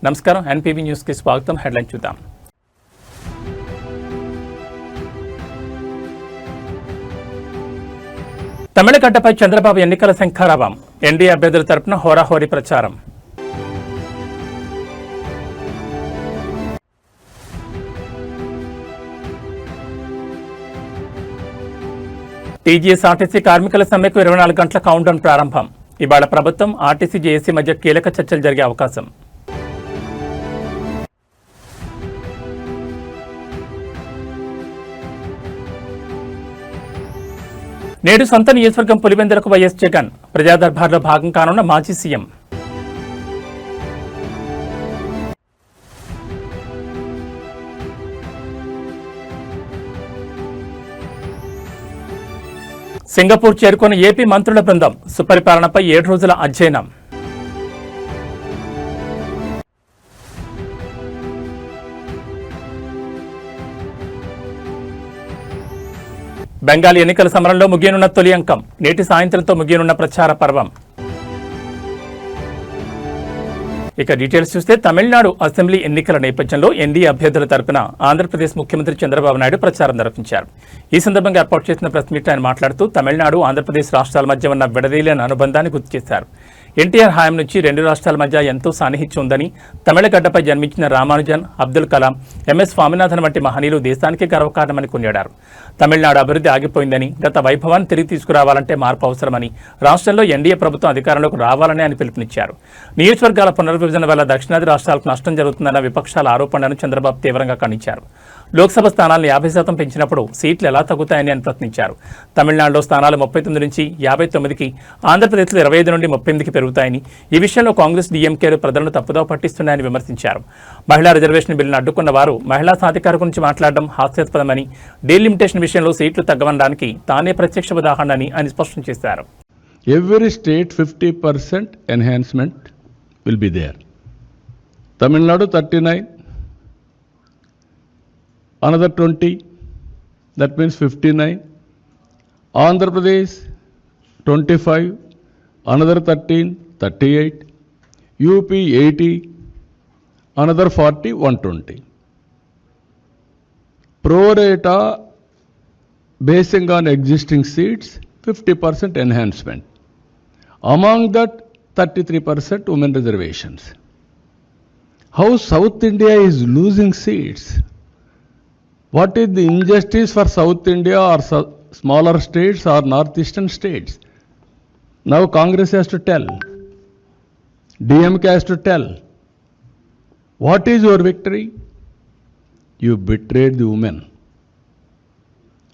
నమస్కారం, NPV news కి స్వాగతం. హెడ్లైన్ చూద్దాం. తమిళగడ్డపై చంద్రబాబు ఎన్నికల శంఖారావం. ఎన్డీఏ అభ్యర్థుల తరపున హోరాహోరీ ప్రచారం. టీజీఎస్ఆర్టీసీ కార్మికుల సమ్మెకు 24 గంటల కౌంట్డౌన్ ప్రారంభం. ఇవాళ ప్రభుత్వం, ఆర్టీసీ, జేఏసీ మధ్య కీలక చర్చలు జరిగే అవకాశం. నేడు సొంత నియోజకవర్గం పులివెందులకు వైఎస్ జగన్. ప్రజాదర్బార్లో భాగం కానున్న మాజీ సీఎం. సింగపూర్ చేరుకున్న ఏపీ మంత్రుల బృందం. సుపరిపాలనపై 7 రోజుల అధ్యయనం. బెంగాల్ ఎన్నికల సమరంలో ముగియనున్న తొలి అంకం. నేటి సాయంత్రంతో ముగియనున్న ప్రచార పర్వం. ఇక డీటెయిల్స్ చూస్తే, తమిళనాడు అసెంబ్లీ ఎన్నికల నేపథ్యంలో ఎన్డీఏ అభ్యర్థుల తరపున ఆంధ్రప్రదేశ్ ముఖ్యమంత్రి చంద్రబాబు నాయుడు ప్రచారం నిర్వహించారు. ఈ సందర్భంగా ఏర్పాటు చేసిన ప్రెస్ మీట్ ఆయన మాట్లాడుతూ తమిళనాడు, ఆంధ్రప్రదేశ్ రాష్ట్రాల మధ్య ఉన్న విడదీయలేని అనుబంధాన్ని గుర్తు చేశారు. ఎన్టీఆర్ హయాం నుంచి 2 రాష్ట్రాల మధ్య ఎంతో సాన్నిహిత్యం ఉందని, తమిళగడ్డపై జన్మించిన రామానుజన్, అబ్దుల్ కలాం, ఎంఎస్ స్వామినాథన్ వంటి మహనీయులు దేశానికి గర్వకారణమని కొనియాడారు. తమిళనాడు అభివృద్ధి ఆగిపోయిందని, గత వైభవాన్ని తిరిగి తీసుకురావాలంటే మార్పు అవసరమని, రాష్ట్రంలో ఎన్డీఏ ప్రభుత్వం అధికారంలోకి రావాలని ఆయన పిలుపునిచ్చారు. నియోజకవర్గాల పునర్విభజన వల్ల దక్షిణాది రాష్ట్రాలకు నష్టం జరుగుతుందన్న విపక్షాల ఆరోపణలను చంద్రబాబు తీవ్రంగా ఖండించారు. లోక్సభ స్థానాలను 50% పెంచినప్పుడు సీట్లు ఎలా తగ్గుతాయని ఆయన ప్రశ్నించారు. తమిళనాడులో స్థానాలు 39 నుంచి 59కి, ఆంధ్రప్రదేశ్లో 25 నుండి 38కి పెరుగుతాయని, ఈ విషయంలో కాంగ్రెస్, డీఎంకేలు ప్రజలను తప్పుదోవ పట్టిస్తున్నాయని విమర్శించారు. మహిళా రిజర్వేషన్ బిల్లును అడ్డుకున్న వారు మహిళా సాధికార గురించి మాట్లాడడం హాస్యాస్పదమని, డీలిమిటేషన్ విషయంలో సీట్లు తగ్గవడానికి తానే ప్రత్యక్ష ఉదాహరణని ఆయన స్పష్టం చేశారు. Every state 50% enhancement will be there. Tamil Nadu 39, another 20, that means 59. Andhra Pradesh 25, another 13, 38. UP 80, another 40, 120. Pro rata basing on existing seats, 50% enhancement. Among that, 33% women reservations. How South India is losing seats? What is the injustice for South India or smaller states or northeastern states? Now Congress has to tell. DMK has to tell. What is your victory? You betrayed the women.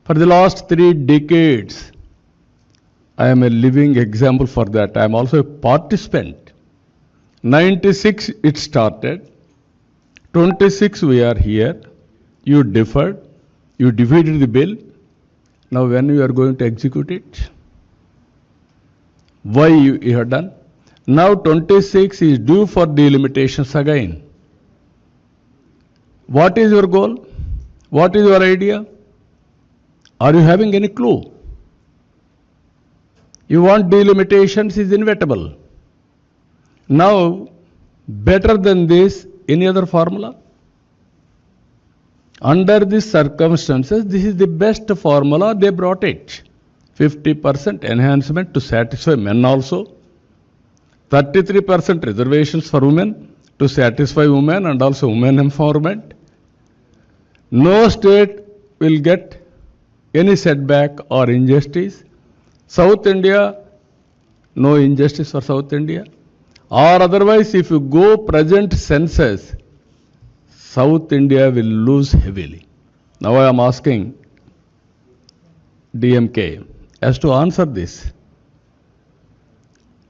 For the last 3 decades, I am a living example for that. I am also a participant. 96 it started. 26 we are here. You deferred. You defeated the bill. Now when you are going to execute it? Why you have done? Now 26 is due for delimitations again. What is your goal? What is your idea? Are you having any clue? You want delimitations is inevitable. Now, better than this, any other formula? Under these circumstances, this is the best formula, they brought it. 50% enhancement to satisfy men also. 33% reservations for women to satisfy women and also women empowerment. No state will get any setback or injustice. South India, no injustice for South India. Or otherwise, if you go present census, South India will lose heavily. Now I am asking DMK as to answer this.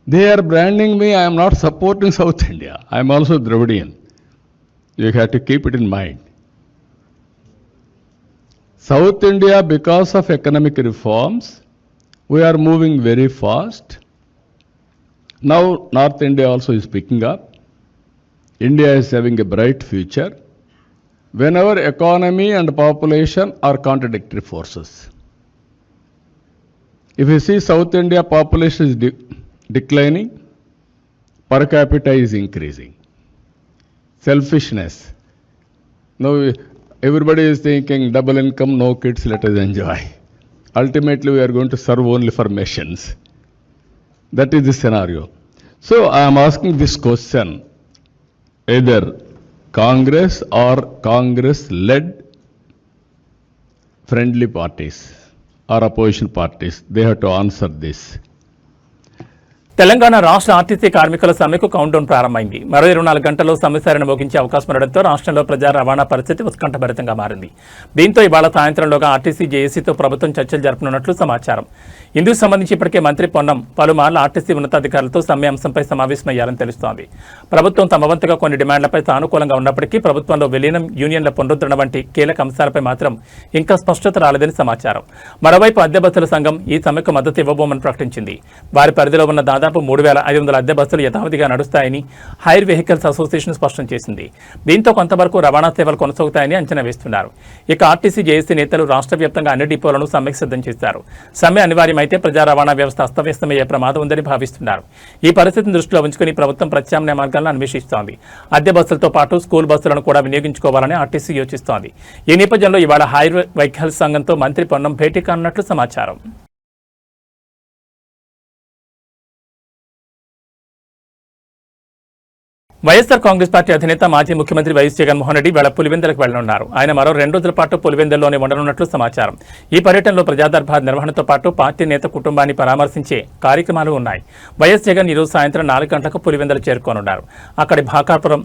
They are branding me, I am not supporting South India. I am also Dravidian. You have to keep it in mind. South India, because of economic reforms, we are moving very fast. Now North India also is picking up. India is having a bright future. Whenever economy and population are contradictory forces. If you see South India population is declining, per capita is increasing. selfishness. Now, everybody is thinking double income, no kids, let us enjoy. Ultimately, we are going to serve only for machines. That is the scenario. So, I am asking this question, either Congress or Congress-led friendly parties or opposition parties, they have to answer this. Telangana రాష్ట్ర RTC కార్మికుల సమ్మెకు countdown ప్రారంభమైంది. మరో 24 గంటల్లో సమ్మె సారిన ముగించే అవకాశం ఉండడంతో రాష్ట్రంలో ప్రజా రవాణా పరిస్థితి ఉత్కంఠభరితంగా మారింది. దీంతో ఇవాళ సాయంత్రంలోగా ఆర్టీసీ జేఏసీతో ప్రభుత్వం చర్చలు జరపనున్నట్లు సమాచారం. ఇందుకు సంబంధించి ఇప్పటికే మంత్రి పొన్నం పలుమార్లు ఆర్టీసీ ఉన్నతాధికారులతో సమ్మె అంశంపై సమావేశమయ్యారని తెలుస్తోంది. ప్రభుత్వం తమ వంతుగా కొన్ని డిమాండ్లపై సానుకూలంగా ఉన్నప్పటికీ ప్రభుత్వంలో విలీనం, యూనియన్ల పునరుద్ధరణ వంటి కీలక అంశాలపై మాత్రం ఇంకా స్పష్టత రాలేదని సమాచారం. మరోవైపు అద్దె బస్సుల సంఘం ఈ సమ్మెకు మద్దతు ఇవ్వబోమని ప్రకటించింది. వారి పరిధిలో ఉన్న దాదాపు 3,500 అద్దె బస్సులు యథావిధిగా నడుస్తాయని హైర్ వెహికల్స్ అసోసియేషన్ స్పష్టం చేసింది. దీంతో కొంతవరకు రవాణా సేవలు కొనసాగుతాయని అంచనా వేస్తున్నారు. ఇక ఆర్టీసీ జేఏసీ నేతలు రాష్ట్ర వ్యాప్తంగా అన్ని డిపోలను సమ్మెకు సిద్ధం చేశారు. సమ్మె అనివార్యమైతే ప్రజా రవాణా వ్యవస్థ అస్తవ్యస్తమయ్యే ప్రమాదం ఉందని భావిస్తున్నారు. ఈ పరిస్థితిని దృష్టిలో ఉంచుకుని ప్రభుత్వం ప్రత్యామ్నాయ మార్గాలను అన్వేషిస్తోంది. అద్దె బస్సులతో పాటు స్కూల్ బస్సులను కూడా వినియోగించుకోవాలని ఆర్టీసీ యోచిస్తోంది. ఈ నేపథ్యంలో ఇవాళ హైర్ వెహికల్స్ సంఘంతో మంత్రి పొన్నం భేటీ కానున్నట్లు సమాచారం. వైఎస్ఆర్ కాంగ్రెస్ పార్టీ అధినేత మాజీ ముఖ్యమంత్రి వైఎస్ జగన్మోహన్ రెడ్డి వేళ పులివెందులకు వెళ్లనున్నారు. ఆయన మరో 2 రోజుల పాటు పులివెందుల్లోనే ఉండనున్నట్లు సమాచారం. ఈ పర్యటనలో ప్రజాదర్బార్ నిర్వహణతో పాటు పార్టీ నేత కుటుంబాన్ని పరామర్శించే కార్యక్రమాలు ఉన్నాయి. వైఎస్ జగన్ ఈరోజు సాయంత్రం 4 గంటలకు పులివెందులు చేరుకోనున్నారు. అక్కడి భాకాపురం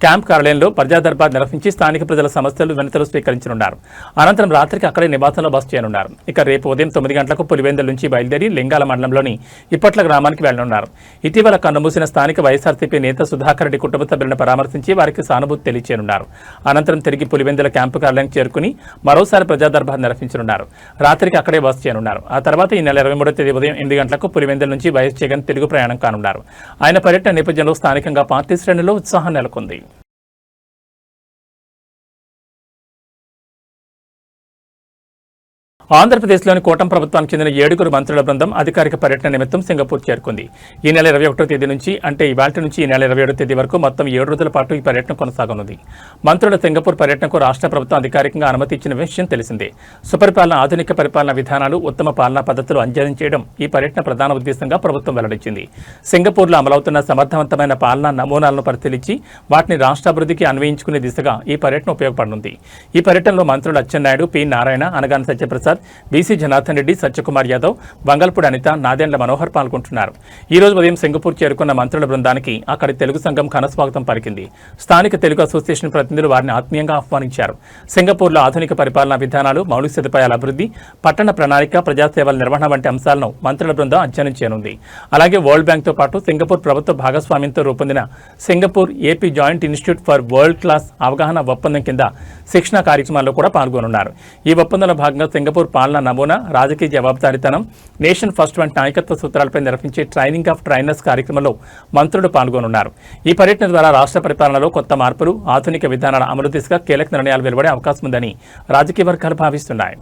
క్యాంప్ కార్యాలయంలో ప్రజాదర్బార్ నిర్వహించి స్థానిక ప్రజల సమస్యలు వినతులు స్వీకరించనున్నారు. అనంతరం రాత్రికి అక్కడే నివాసంలో బస చేయనున్నారు. ఇక రేపు ఉదయం 9 గంటలకు పులివెందుల నుంచి బయలుదేరి లింగాల మండలంలోని ఇప్పట్ల గ్రామానికి వెళ్లనున్నారు. ఇటీవల కన్నుమూసిన స్థానిక వైఎస్ఆర్సీపీ నేత సుధాకర్ రెడ్డి కుటుంబ సభ్యులను పరామర్శించి వారికి సానుభూతి తెలియచేయనున్నారు. అనంతరం తిరిగి పులివెందుల క్యాంపు కార్యాలయానికి చేరుకుని మరోసారి ప్రజాదర్బార్ నిర్వహించనున్నారు. రాత్రికి అక్కడే బస చేయనున్నారు. ఆ తర్వాత ఈ నెల 23వ తేదీ ఉదయం 8 గంటలకు పులివెందుల నుంచి వైఎస్ జగన్ తిరుగు ప్రయాణం కానున్నారు. ఆయన పర్యటన నేపథ్యంలో స్థానికంగా పార్టీ శ్రేణుల్లో ఉత్సాహం నెలకొంది. ఆంధ్రప్రదేశ్లోని కూటమి ప్రభుత్వానికి చెందిన 7 మంత్రుల బృందం అధికారిక పర్యటన నిమిత్తం సింగపూర్ చేరుకుంది. ఈ నెల 21వ తేదీ నుంచి అంటే ఇవాళ నుంచి ఈ నెల 27వ తేదీ వరకు మొత్తం 7 రోజుల పాటు ఈ పర్యటన కొనసాగనుంది. మంత్రుల సింగపూర్ పర్యటనకు రాష్ట్ర ప్రభుత్వం అధికారికంగా అనుమతి ఇచ్చిన విషయం తెలిసిందే. సుపరిపాలన, ఆధునిక పరిపాలన విధానాలు, ఉత్తమ పాలనా పద్ధతులు అంజనం చేయడం ఈ పర్యటన ప్రధాన ఉద్దేశంగా ప్రభుత్వం వెల్లడించింది. సింగపూర్లో అమలవుతున్న సమర్థవంతమైన పాలనా నమూనాలను పరిశీలించి వాటిని రాష్ట్రాభివృద్ధికి అన్వయించుకునే దిశగా ఈ పర్యటన ఉపయోగపడనుంది. ఈ పర్యటనలో మంత్రులు అచ్చెన్నాయుడు, పి నారాయణ, అనగాని సత్యప్రసాద్, బీసీ జనార్దన్ రెడ్డి, సత్యకుమార్ యాదవ్, బంగల్పూడి అనిత, నాదెండ్ల మనోహర్ పాల్గొంటున్నారు. ఈ రోజు ఉదయం సింగపూర్ చేరుకున్న మంత్రుల బృందానికి అక్కడి తెలుగు సంఘం ఘనస్వాగతం పలికింది. స్థానిక తెలుగు అసోసియేషన్ ప్రతినిధులు వారిని ఆత్మీయంగా ఆహ్వానించారు. సింగపూర్లో ఆధునిక పరిపాలనా విధానాలు, మౌలిక సదుపాయాల అభివృద్ధి, పట్టణ ప్రణాళిక, ప్రజాసేవల నిర్వహణ వంటి అంశాలను మంత్రుల బృందం అధ్యయనం చేయనుంది. అలాగే వరల్డ్ బ్యాంక్తో పాటు సింగపూర్ ప్రభుత్వ భాగస్వామ్యంతో రూపొందిన Singapore AP joint institute for world class అవగాహన ఒప్పందం కింద శిక్షణ కార్యక్రమాల్లో కూడా పాల్గొనున్నారు. ఈ ఒప్పందంలో భాగంగా సింగపూర్ పాలనా నమూనా, రాజకీయ జవాబుదారీతనం, నేషన్ ఫస్ట్ వంటి నాయకత్వ సూత్రాలపై నిర్వహించే ట్రైనింగ్ ఆఫ్ ట్రైనర్స్ కార్యక్రమంలో మంత్రులు పాల్గొనున్నారు. ఈ పర్యటన ద్వారా రాష్ట్ర పరిపాలనలో కొత్త మార్పులు, ఆధునిక విధానాల అమలు దిశగా కీలక నిర్ణయాలు వెలువడే అవకాశం ఉందని రాజకీయ వర్గాలు భావిస్తున్నాయి.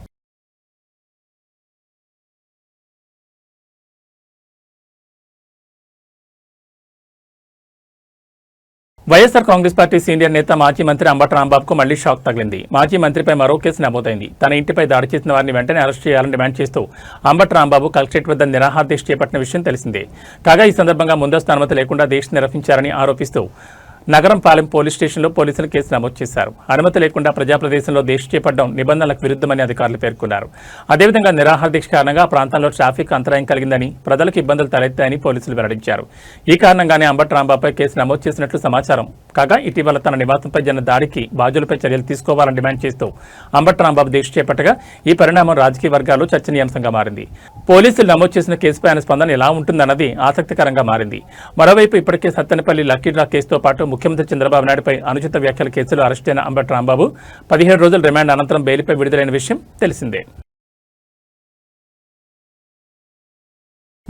వైఎస్ఆర్ కాంగ్రెస్ పార్టీ సీనియర్ నేత మాజీ మంత్రి అంబటి రాంబాబుకు మళ్లీ షాక్ తగిలింది. మాజీ మంత్రిపై మరో కేసు నమోదైంది. తన ఇంటిపై దాడి చేసిన వారిని వెంటనే అరెస్ట్ చేయాలని డిమాండ్ చేస్తూ అంబటి రాంబాబు కలెక్టరేట్ వద్ద నిరాహార దీక్ష చేపట్టిన విషయం తెలిసిందే. కాగా ఈ సందర్భంగా ముందస్తు అనుమతి లేకుండా దీక్ష నిర్వహించారని ఆరోపిస్తూ నగరంపాలెం పోలీస్ స్టేషన్లో పోలీసులు కేసు నమోదు చేశారు. అనుమతి లేకుండా ప్రజాప్రదేశంలో దీక్ష చేపట్టడం నిబంధనలకు విరుద్ధమని అధికారులు పేర్కొన్నారు. అదేవిధంగా నిరాహార దీక్ష కారణంగా ఆ ప్రాంతంలో ట్రాఫిక్ అంతరాయం కలిగిందని, ప్రజలకు ఇబ్బందులు తలెత్తాయని పోలీసులు వెల్లడించారు. ఈ కారణంగానే అంబటి రాంబాబుపై కేసు నమోదు చేసినట్లు సమాచారం. కాగా ఇటీవల తన నివాసంపై జరిగిన దాడికి బాధ్యులపై చర్యలు తీసుకోవాలని డిమాండ్ చేస్తూ అంబటి రాంబాబు దీక్ష చేపట్టగా ఈ పరిణామం రాజకీయ వర్గాల్లో చర్చనీయాంశంగా మారింది. పోలీసులు నమోదు చేసిన కేసుపై ఆయన స్పందన ఎలా ఉంటుందన్నది ఆసక్తికరంగా మారింది. మరోవైపు ఇప్పటికే సత్తెనపల్లి లక్కీ డ్రా కేసుతో పాటు ముఖ్యమంత్రి చంద్రబాబు నాయుడుపై అనుచిత వ్యాఖ్యల కేసులో అరెస్టైన అంబటి రాంబాబు 17 రోజుల రిమాండ్ అనంతరం బెయిల్పై విడుదలైన విషయం తెలిసిందే.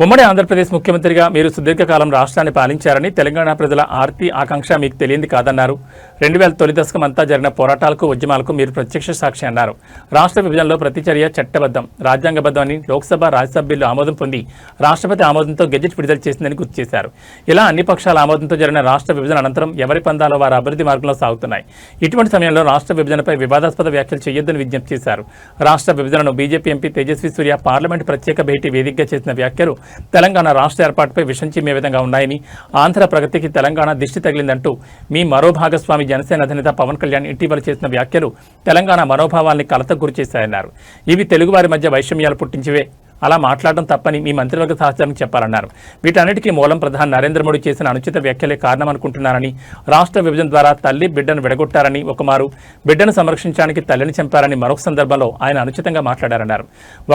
ఉమ్మడి ఆంధ్రప్రదేశ్ ముఖ్యమంత్రిగా మీరు సుదీర్ఘకాలం రాష్ట్రాన్ని పాలించారని, తెలంగాణ ప్రజల ఆర్తి ఆకాంక్ష మీకు తెలియంది కాదన్నారు. 2000 తొలి దశకమంతా జరిగిన పోరాటాలకు, ఉద్యమాలకు మీరు ప్రత్యక్ష సాక్షి అన్నారు. రాష్ట్ర విభజనలో ప్రతి చర్య చట్టబద్ధం, రాజ్యాంగబద్ధం అని లోక్సభ, రాజ్యసభ బిల్లు ఆమోదం పొంది రాష్ట్రపతి ఆమోదంతో గెజెట్ విడుదల చేసిందని గుర్తు చేశారు. ఇలా అన్ని పక్షాల ఆమోదంతో జరిగిన రాష్ట్ర విభజన అనంతరం ఎవరి పందాలో వారు అభివృద్ధి మార్గంలో సాగుతున్నాయి. ఇటువంటి సమయంలో రాష్ట్ర విభజనపై వివాదాస్పద వ్యాఖ్యలు చేయొద్దని విజ్ఞప్తి చేశారు. రాష్ట్ర విభజనను బీజేపీ ఎంపీ తేజస్వి సూర్య పార్లమెంటు ప్రత్యేక భేటీ వేదికగా చేసిన వ్యాఖ్యలు తెలంగాణ రాష్ట్ర ఏర్పాటుపై విషం చిమ్మే విధంగా ఉన్నాయని, ఆంధ్ర ప్రగతికి తెలంగాణ దిష్టి తగిలిందంటూ మీ మరో భాగస్వామి జనసేన అధినేత పవన్ కళ్యాణ్ ఇటీవల చేసిన వ్యాఖ్యలు తెలంగాణ మనోభావాల్ని కలతకు గురి చేశాయన్నారు. ఇవి తెలుగువారి మధ్య వైషమ్యాలు పుట్టించివే. అలా మాట్లాడడం తప్పని మీ మంత్రివర్గ సహచరులకు చెప్పాలన్నారు. వీటన్నిటికీ మూలం ప్రధాని నరేంద్ర మోడీ చేసిన అనుచిత వ్యాఖ్యలే కారణమనుకుంటున్నారని, రాష్ట్ర విభజన ద్వారా తల్లి బిడ్డను విడగొట్టారని ఒకమారు, బిడ్డను సంరక్షించడానికి తల్లిని చంపారని మరొక సందర్భంలో ఆయన అనుచితంగా మాట్లాడారన్నారు.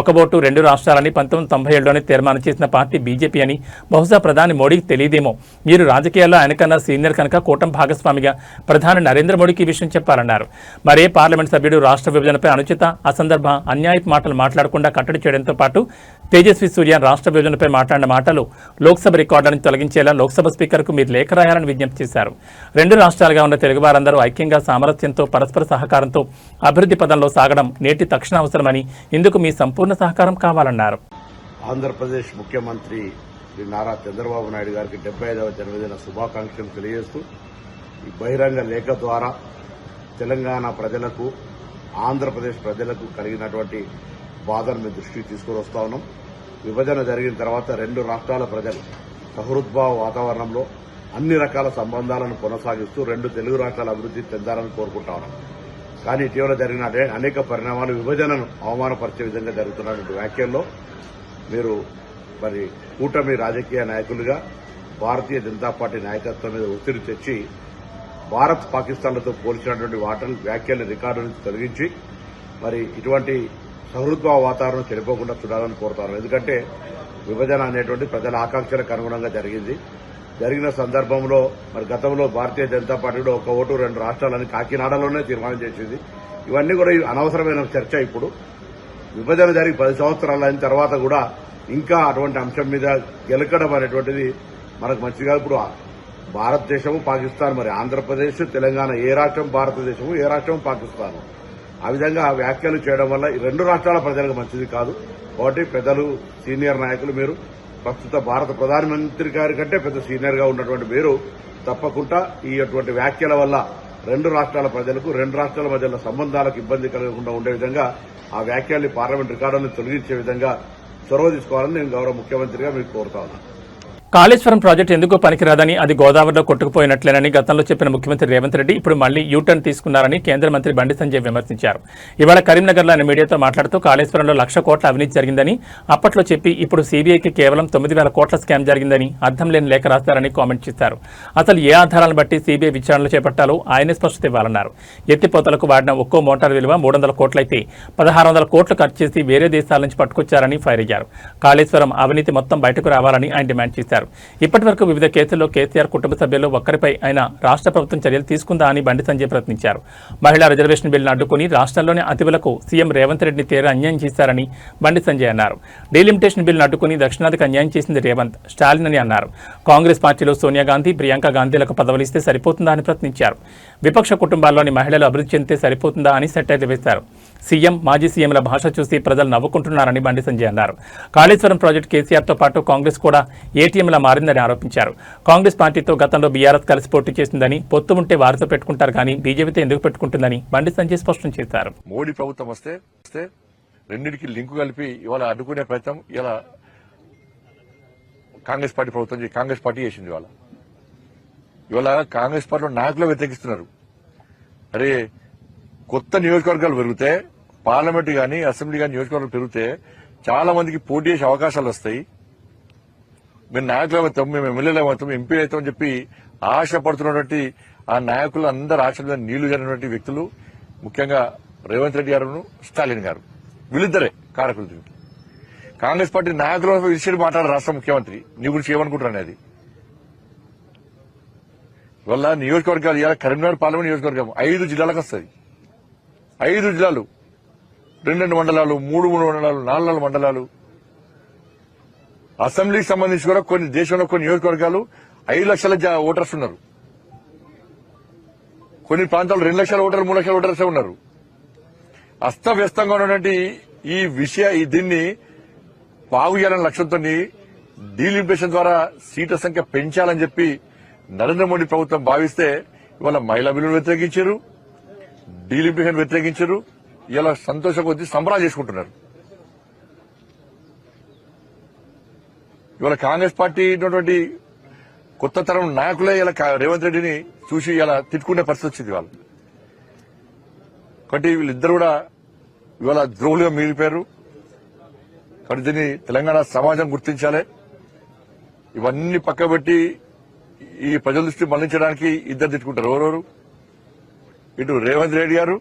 ఒక ఓటు రెండు రాష్ట్రాలని 1997లోనే తీర్మానం చేసిన పార్టీ బీజేపీ అని బహుశా ప్రధాని మోడీకి తెలియదేమో. మీరు రాజకీయాల్లో ఆయనకన్నా సీనియర్ కనుక కూటమి భాగస్వామిగా ప్రధాని నరేంద్ర మోడీకి ఈ విషయం చెప్పాలన్నారు. మరే పార్లమెంట్ సభ్యుడు రాష్ట్ర విభజనపై అనుచిత, అసందర్భ, అన్యాయపు మాటలు మాట్లాడకుండా కట్టడి చేయడంతో పాటు తేజస్వి సూర్య రాష్ట్ర విభజనపై మాట్లాడిన మాటలు లోక్సభ రికార్డులను తొలగించేలా లోక్సభ స్పీకర్కు మీరు లేఖ రాయాలని విజ్ఞప్తి చేశారు. రెండు రాష్ట్రాలుగా ఉన్న తెలుగు వారందరూ ఐక్యంగా, సామరస్యంతో, పరస్పర సహకారంతో అభివృద్ధి పదంలో సాగడం నేటి తక్షణ అవసరమని, ఇందుకు మీ సంపూర్ణ సహకారం కావాలన్నారు. ఆంధ్రప్రదేశ్ ముఖ్యమంత్రి శ్రీ నారా చంద్రబాబు నాయుడు గారికి 75వ జన్మదిన శుభాకాంక్షలు తెలియజేస్తూ ఈ బహిరంగ లేఖ ద్వారా తెలంగాణ ప్రజలకు, ఆంధ్రప్రదేశ్ ప్రజలకు కలిగినటువంటి బాధను మీ దృష్టికి తీసుకుని వస్తా ఉన్నాం. విభజన జరిగిన తర్వాత రెండు రాష్ట్రాల ప్రజలు సహృద్భావ వాతావరణంలో అన్ని రకాల సంబంధాలను కొనసాగిస్తూ రెండు తెలుగు రాష్ట్రాల అభివృద్ధి చెందాలని కోరుకుంటా ఉన్నాం. కానీ ఇటీవల జరిగిన అనేక పరిణామాలు విభజనను అవమానపరిచే విధంగా జరుగుతున్నటువంటి వ్యాఖ్యల్లో మీరు మరి కూటమి రాజకీయ నాయకులుగా భారతీయ జనతా పార్టీ నాయకత్వం మీద ఒత్తిడి తెచ్చి భారత్ పాకిస్తాన్లతో పోల్చినటువంటి వ్యాఖ్యల రికార్డు నుంచి తొలగించి మరి ఇటువంటి సహృద్భావ వాతావరణం చెడిపోకుండా చూడాలని కోరుతాను. ఎందుకంటే విభజన అనేటువంటి ప్రజల ఆకాంక్షలకు అనుగుణంగా జరిగిన సందర్భంలో మరి గతంలో భారతీయ జనతా పార్టీ కూడా ఒక ఓటు రెండు రాష్ట్రాలని కాకినాడలోనే తీర్మానం చేసింది. ఇవన్నీ కూడా అనవసరమైన చర్చ. ఇప్పుడు విభజన జరిగి 10 సంవత్సరాలు అయిన తర్వాత కూడా ఇంకా అటువంటి అంశం మీద గెలకడం అనేటువంటిది మనకు మంచిగా. ఇప్పుడు భారతదేశము, పాకిస్తాన్, మరి ఆంధ్రప్రదేశ్, తెలంగాణ ఏ రాష్ట్రం భారతదేశము, ఏ రాష్ట్రం పాకిస్తాన్. ఆ విధంగా వ్యాఖ్యలు చేయడం వల్ల ఈ రెండు రాష్ట్రాల ప్రజలకు మంచిది కాదు. కాబట్టి పెద్దలు, సీనియర్ నాయకులు, మీరు ప్రస్తుత భారత ప్రధానమంత్రి గారి కంటే పెద్ద సీనియర్ గా ఉన్నటువంటి మీరు తప్పకుండా ఈ అటువంటి వ్యాఖ్యల వల్ల రెండు రాష్ట్రాల ప్రజలకు, రెండు రాష్ట్రాల మధ్య సంబంధాలకు ఇబ్బంది కలగకుండా ఉండే విధంగా ఆ వ్యాఖ్యల్ని పార్లమెంట్ రికార్డులను తొలగించే విధంగా చొరవ తీసుకోవాలని నేను గౌరవ ముఖ్యమంత్రిగా మీకు కోరుతా ఉన్నాను. కాళేశ్వరం ప్రాజెక్టు ఎందుకు పనికిరాదని, అది గోదావరిలో కొట్టుకుపోయినట్లేనని గతంలో చెప్పిన ముఖ్యమంత్రి రేవంత్ రెడ్డి ఇప్పుడు మళ్లీ యూటర్న్ తీసుకున్నారని కేంద్ర మంత్రి బండి సంజయ్ విమర్శించారు. ఇవాళ కరీంనగర్లో ఆయన మీడియాతో మాట్లాడుతూ కాళేశ్వరంలో 1,00,000 కోట్ల అవినీతి జరిగిందని అప్పట్లో చెప్పి ఇప్పుడు సీబీఐకి కేవలం 9,000 కోట్ల స్కామ్ జరిగిందని అర్థం లేని లేఖ రాస్తారని కామెంట్ చేశారు. అసలు ఏ ఆధారాలను బట్టి సీబీఐ విచారణలు చేపట్టాలో ఆయనే స్పష్టత ఇవ్వాలన్నారు. ఎత్తిపోతలకు వాడిన ఒక్కో మోటార్ విలువ 300 కోట్లయితే 1,600 కోట్లు ఖర్చు చేసి వేరే దేశాల నుంచి పట్టుకొచ్చారని ఫైర్ అయ్యారు. కాళేశ్వరం అవినీతి మొత్తం బయటకు రావాలని ఆయన డిమాండ్ చేశారు. ఇప్పటి వరకు వివిధ కేసుల్లో కేసీఆర్ కుటుంబ సభ్యుల్లో ఒక్కరిపై అయినా రాష్ట్ర ప్రభుత్వం చర్యలు తీసుకుందా అని బండి సంజయ్ ప్రశ్నించారు. మహిళా రిజర్వేషన్ బిల్లును అడ్డుకుని రాష్ట్రంలోని అతిథులకు సీఎం రేవంత్ రెడ్డిని తీవ్ర అన్యాయం చేశారని బండి సంజయ్ అన్నారు. డీలిమిటేషన్ బిల్లును అడ్డుకుని దక్షిణాదికి అన్యాయం చేసింది రేవంత్, స్టాలిన్ అని అన్నారు. కాంగ్రెస్ పార్టీలో సోనియా గాంధీ, ప్రియాంక గాంధీలకు పదవులు ఇస్తే సరిపోతుందా అని ప్రశ్నించారు. విపక్ష కుటుంబాల్లోని మహిళలు అభివృద్ధి చెందితే సరిపోతుందా అని సెటైర్లు వేశారు. సీఎం, మాజీ సీఎంల భాష చూసి ప్రజలు నవ్వుకుంటున్నారని బండి సంజయ్ అన్నారు. కాళేశ్వరం ప్రాజెక్టు కేసీఆర్తో పాటు కాంగ్రెస్ కూడా ఏటీఎంలా మారిందని ఆరోపించారు. కాంగ్రెస్ పార్టీతో గతంలో బీఆర్ఎస్ కలిసి పోటీ చేసిందని, పొత్తు ఉంటే వారితో పెట్టుకుంటారు కానీ బీజేపీతో ఎందుకు పెట్టుకుంటుందని బండి సంజయ్ స్పష్టం చేశారు. మోడీ ప్రభుత్వం వస్తే రెండింటికి లింకు కలిపి ఇవాళ అడ్డుకునే ప్రయత్నం ఇలా కాంగ్రెస్ పార్టీ ప్రభుత్వం, కాంగ్రెస్ పార్టీ చేసింది. ఇవాళ కాంగ్రెస్ పార్టీలో నాయకులు వ్యతిరేకిస్తున్నారు. అరే, కొత్త నియోజకవర్గాలు పెరిగితే, పార్లమెంట్ గానీ అసెంబ్లీ గానీ నియోజకవర్గాలు పెరిగితే చాలా మందికి పోటీ చేసే అవకాశాలు వస్తాయి. మేము నాయకులు అవుతాం, మేము ఎమ్మెల్యేలు అవుతాం, ఎంపీ అవుతామని చెప్పి ఆశపడుతున్నటువంటి ఆ నాయకులు అందరూ ఆశ మీద నీళ్లు జరిగినటువంటి వ్యక్తులు ముఖ్యంగా రేవంత్ రెడ్డి గారు, స్టాలిన్ గారు, వీళ్ళిద్దరే కారకులు. కాంగ్రెస్ పార్టీ నాయకుల విషయం మాట్లాడారు రాష్ట్ర ముఖ్యమంత్రి, నీ గురించి ఏమనుకుంటారు అనేది. ఇవాళ నియోజకవర్గాలు, ఇవాళ కరీంనగర్ పార్లమెంట్ నియోజకవర్గం 5 జిల్లాలకు వస్తుంది. 5 జిల్లాలు, 2 మండలాలు, 3 మండలాలు, 4 మండలాలు. అసెంబ్లీకి సంబంధించి కూడా కొన్ని దేశంలో కొన్ని నియోజకవర్గాలు 5 లక్షల ఓటర్స్ ఉన్నారు. కొన్ని ప్రాంతాల్లో 2 లక్షల ఓటర్లు 3 లక్షల ఓటర్స్ ఉన్నారు. అస్తవ్యస్తంగా ఉన్నటువంటి దీన్ని బాగు చేయాలనే లక్ష్యంతో డీలిమిటేషన్ ద్వారా సీట్ల సంఖ్య పెంచాలని చెప్పి నరేంద్ర మోడీ ప్రభుత్వం భావిస్తే ఇవాళ మహిళా బిల్లును వ్యతిరేకించారు, డీలిమిటేషన్ వ్యతిరేకించారు. ఇలా సంతోషం కొద్దీ సంబరాలు చేసుకుంటున్నారు. ఇవాళ కాంగ్రెస్ పార్టీ ఉన్నటువంటి కొత్త తరం నాయకులే ఇలా రేవంత్ రెడ్డిని చూసి ఇలా తిట్టుకునే పరిస్థితి వచ్చింది వాళ్ళు. కాబట్టి వీళ్ళిద్దరు కూడా ఇవాళ ద్రోహులుగా మిగిలిపోయారు. కాబట్టి దీన్ని తెలంగాణ సమాజం గుర్తించాలి. ఇవన్నీ పక్కబెట్టి ఈ ప్రజల దృష్టి మళ్లించడానికి ఇద్దరు తిట్టుకుంటారు. ఎవరెవరు? ఇటు రేవంత్ రెడ్డి గారు,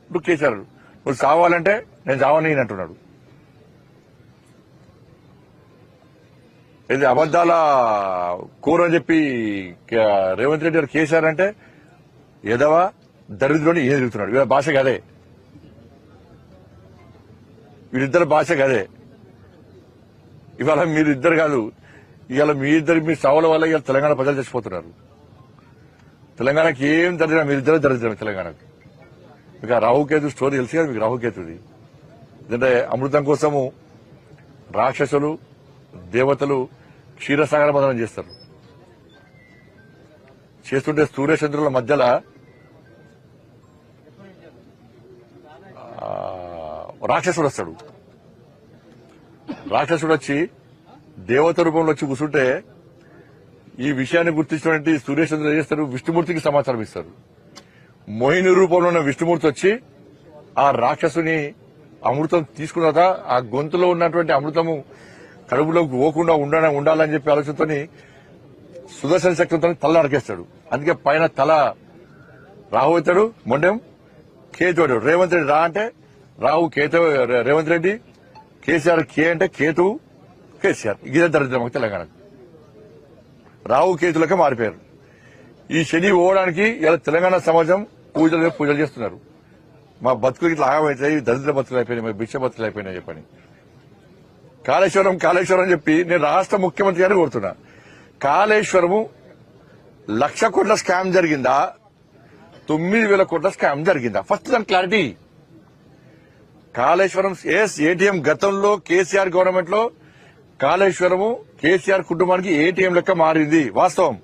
ఇటు కేసీఆర్. నువ్వు చావాలంటే నేను చావని అంటున్నాడు. ఇది అబద్దాల కూర అని చెప్పి రేవంత్ రెడ్డి గారు కేసీఆర్ అంటే ఎదవా దరిద్రుని ఏం తిరుగుతున్నాడు. వీళ్ళ భాష కదే, వీరిద్దరు భాష కదే. ఇవాళ మీరిద్దరు కాదు, ఇవాళ మీ సావుల వల్ల ఇవాళ తెలంగాణ ప్రజలు చచ్చిపోతున్నారు. తెలంగాణకి ఏం దరిద్రం, మీరిద్దరు దరిద్రం తెలంగాణకి. మీకు ఆ రాహుకేతు స్టోరీ తెలిసి కదా మీకు రాహుకేతుది. ఎందుకంటే అమృతం కోసము రాక్షసులు దేవతలు క్షీరసాగర మదనం చేస్తారు. చేస్తుంటే సూర్యచంద్రుల మధ్యలో రాక్షసుడు వస్తాడు. రాక్షసుడు వచ్చి దేవత రూపంలో వచ్చి కూర్చుంటే ఈ విషయాన్ని గుర్తించినటువంటి సూర్యచంద్రులు ఏం చేస్తారు? విష్ణుమూర్తికి సమాచారం ఇస్తారు. మోహిని రూపంలో ఉన్న విష్ణుమూర్తి వచ్చి ఆ రాక్షసుని అమృతం తీసుకున్న తర్వాత ఆ గొంతులో ఉన్నటువంటి అమృతము కడుపులోకి పోకుండా ఉండాలని చెప్పి ఆలోచనతో సుదర్శన శక్తితో తల నరికేస్తాడు. అందుకే పైన తల రాహు అవుతాడు, మొండెం కేతు అవుతాడు. రేవంత్ రెడ్డి రా అంటే రాహు కేతు రేవంత్ రెడ్డి, కేసీఆర్ కే అంటే కేతు కేసీఆర్. ఇదే దరిద్రం తెలంగాణకు. రాహు కేతులకే మారిపోయారు. ఈ శని పోవడానికి ఇలా తెలంగాణ సమాజం పూజలు చేస్తున్నారు. మా బతుకులు ఇట్లా ఆగమైతాయి, దరిద్ర బతుకులు అయిపోయినాయి, మా భిక్ష బతుకులు అయిపోయినాయి చెప్పని. కాళేశ్వరం చెప్పి నేను రాష్ట్ర ముఖ్యమంత్రి గారిని కోరుతున్నా. కాళేశ్వరము 1,00,000 కోట్ల స్కామ్ జరిగిందా, 9,000 కోట్ల స్కామ్ జరిగిందా? ఫస్ట్ దాని క్లారిటీ. కాళేశ్వరం ఏటీఎం గతంలో కేసీఆర్ గవర్నమెంట్ లో కాళేశ్వరము కేసీఆర్ కుటుంబానికి ఏటీఎం లెక్క మారింది వాస్తవం.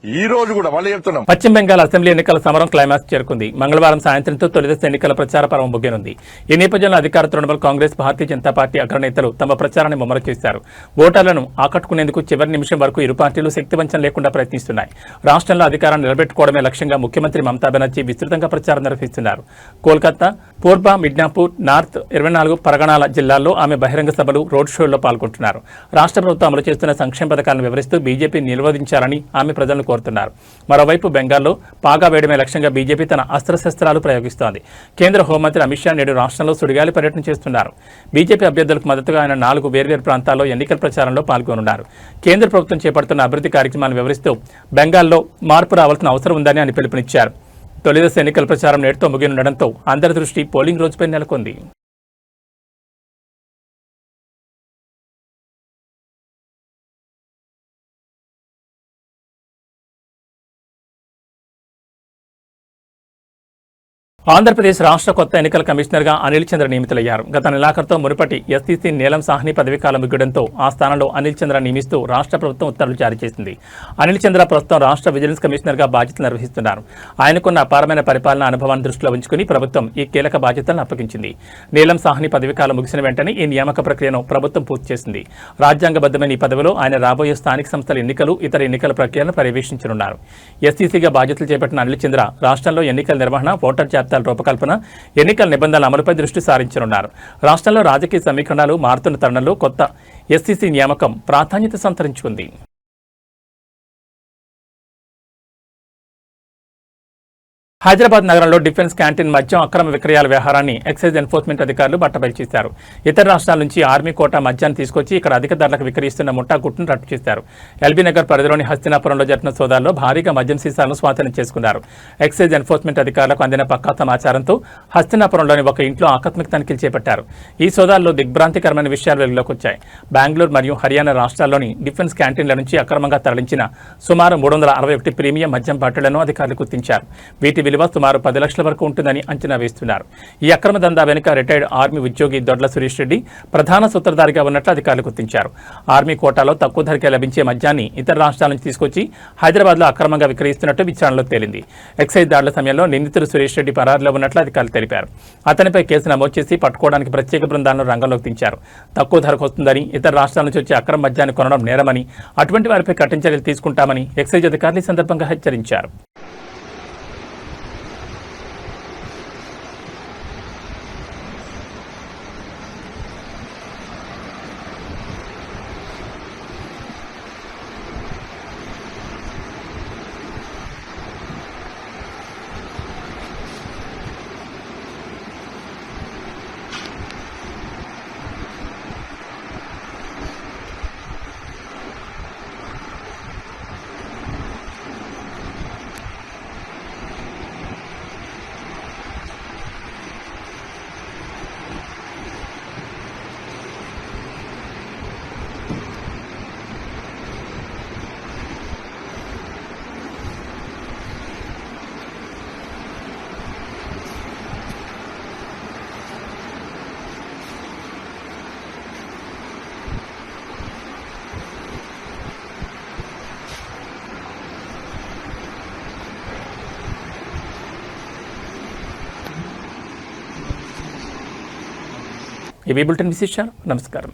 ఈ రోజు కూడా మళ్ళీ చెప్తున్నాం. పశ్చిమ బెంగాల్ అసెంబ్లీ ఎన్నికల సమరం క్లైమాక్స్ చేరుకుంది. మంగళవారం సాయంత్రంతో తొలిదశ ఎన్నికల ప్రచార పర్వం ముగియనుంది. ఈ నేపథ్యంలో అధికార తృణమూల్ కాంగ్రెస్, భారతీయ జనతా పార్టీ అగ్రనేతలు తమ ప్రచారాన్ని ముమ్మరం చేశారు. ఓటర్లను ఆకట్టుకునేందుకు చివరి నిమిషం వరకు ఇరు పార్టీలు శక్తివంచన లేకుండా ప్రయత్నిస్తున్నాయి. రాష్ట్రంలో అధికారాన్ని నిలబెట్టుకోవడమే లక్ష్యంగా ముఖ్యమంత్రి మమతా బెనర్జీ విస్తృతంగా ప్రచారం నిర్వహిస్తున్నారు. కోల్కతా, పూర్బ, మిడ్నాపూర్, నార్త్ 24 పరగణాల జిల్లాల్లో ఆమె బహిరంగ సభలు, రోడ్ షోల్లో పాల్గొంటున్నారు. రాష్ట్ర ప్రభుత్వం అమలు చేస్తున్న సంక్షేమ పథకాలను వివరిస్తూ బీజేపీ నిరోధించాలని ఆమె ప్రజలను కోరుతున్నారు. మరోవైపు బెంగాల్లో పాగా వేయడమే లక్ష్యంగా బీజేపీ తన అస్త్రశస్త్రాలు ప్రయోగిస్తోంది. కేంద్ర హోంమంత్రి అమిత్ షా నేడు రాష్ట్రంలో సుడిగాలి పర్యటన చేస్తున్నారు. బీజేపీ అభ్యర్థులకు మద్దతుగా ఆయన 4 వేర్వేరు ప్రాంతాల్లో ఎన్నికల ప్రచారంలో పాల్గొనున్నారు. కేంద్ర ప్రభుత్వం చేపడుతున్న అభివృద్ధి కార్యక్రమాలను వివరిస్తూ బెంగాల్లో మార్పు రావాల్సిన అవసరం ఉందని ఆయన పిలుపునిచ్చారు. తొలిదశ ఎన్నికల ప్రచారం నేటితో ముగినుండడంతో అందరి దృష్టి పోలింగ్ రోజుపై నెలకొంది. ఆంధ్రప్రదేశ్ రాష్ట్ర కొత్త ఎన్నికల కమిషనర్గా అనిల్ చంద్ర నియమితులయ్యారు. గత నెలాఖరుతో మునుపటి ఎస్సీసీ నీలం సాహ్ని పదవీకాలం ముగియడంతో ఆ స్థానంలో అనిల్ చంద్ర నియమిస్తూ రాష్ట్ర ప్రభుత్వం ఉత్తర్వులు జారీ చేసింది. అనిల్ చంద్ర ప్రస్తుతం రాష్ట్ర విజిలెన్స్ కమిషనర్గా బాధ్యతలు నిర్వహిస్తున్నారు. ఆయనకున్న అపారమైన పరిపాలనా అనుభవాన్ని దృష్టిలో ఉంచుకుని ప్రభుత్వం ఈ కీలక బాధ్యతలను అప్పగించింది. నీలం సాహ్ని పదవీకాలం ముగిసిన వెంటనే ఈ నియామక ప్రక్రియను ప్రభుత్వం పూర్తి చేసింది. రాజ్యాంగబద్ధమైన ఈ పదవిలో ఆయన రాబోయే స్థానిక సంస్థల ఎన్నికలు, ఇతర ఎన్నికల ప్రక్రియలను పర్యవేక్షించనున్నారు. ఎస్సీసీగా బాధ్యతలు చేపట్టిన అనిల్ చంద్ర రాష్ట్రంలో ఎన్నికల నిర్వహణ, ఓటర్ జాబితా రూపకల్పన, ఎన్నికల నిబంధనల అమలుపై దృష్టి సారించనున్నారు. రాష్ట్రంలో రాజకీయ సమీకరణాలు మారుతున్న తరుణంలో కొత్త ఎస్సీసీ నియామకం ప్రాధాన్యత సంతరించుకుంది. హైదరాబాద్ నగరంలో డిఫెన్స్ క్యాంటీన్ మద్యం అక్రమ విక్రయాల వ్యవహారాన్ని ఎక్సైజ్ ఎన్ఫోర్స్మెంట్ అధికారులు బట్టబయలు చేశారు. ఇతర రాష్ట్రాల నుంచి ఆర్మీ కోటా మద్యాన్ని తీసుకొచ్చి ఇక్కడ అధిక ధరలకు విక్రయిస్తున్న ముఠా గుట్టును రట్టు చేశారు. ఎల్బీ నగర్ పరిధిలోని హస్తినాపురంలో జరిపిన సోదాల్లో భారీగా మద్యం సీసాలను స్వాధీనం చేసుకున్నారు. ఎక్సైజ్ ఎన్ఫోర్స్మెంట్ అధికారులకు అందిన పక్కా సమాచారంతో హస్తినాపురంలోని ఒక ఇంట్లో ఆకస్మిక తనిఖీలు చేపట్టారు. ఈ సోదాల్లో దిగ్భ్రాంతికరమైన విషయాలు వెలుగులోకి వచ్చాయి. బెంగళూరు మరియు హర్యానా రాష్ట్రాల్లోని డిఫెన్స్ క్యాంటీన్ల నుంచి అక్రమంగా తరలించిన సుమారు 361 ప్రీమియం మద్యం బాటిళ్లను అధికారులు గుర్తించారు. వీటి విలువ సుమారు 10 లక్షల వరకు ఉంటుందని అంచనా వేస్తున్నారు. ఈ అక్రమ దందా వెనుక రిటైర్డ్ ఆర్మీ ఉద్యోగి దొడ్ల సురేష్ రెడ్డి ప్రధాన సూత్రధారిగా ఉన్నట్లు అధికారులు గుర్తించారు. ఆర్మీ కోటాలో తక్కువ ధరకే లభించే మద్యాన్ని ఇతర రాష్ట్రాల నుంచి తీసుకొచ్చి హైదరాబాద్లో అక్రమంగా విక్రయిస్తున్నట్టు విచారణలో తేలింది. ఎక్సైజ్ దాడుల సమయంలో నిందితుడు సురేష్ రెడ్డి పరారులో ఉన్నట్లు అధికారులు తెలిపారు. అతనిపై కేసు నమోదు చేసి పట్టుకోవడానికి ప్రత్యేక బృందాలను రంగంలోకి దించారు. తక్కువ ధరకు వస్తుందని, ఇతర రాష్ట్రాల నుంచి వచ్చే అక్రమ మద్యాన్ని కొనడం నేరమని, అటువంటి వారిపై కఠిన చర్యలు తీసుకుంటామని ఎక్సైజ్ అధికారులు ఈ సందర్భంగా హెచ్చరించారు. ఈ బులెటిన్ విశేషాలు. నమస్కారం.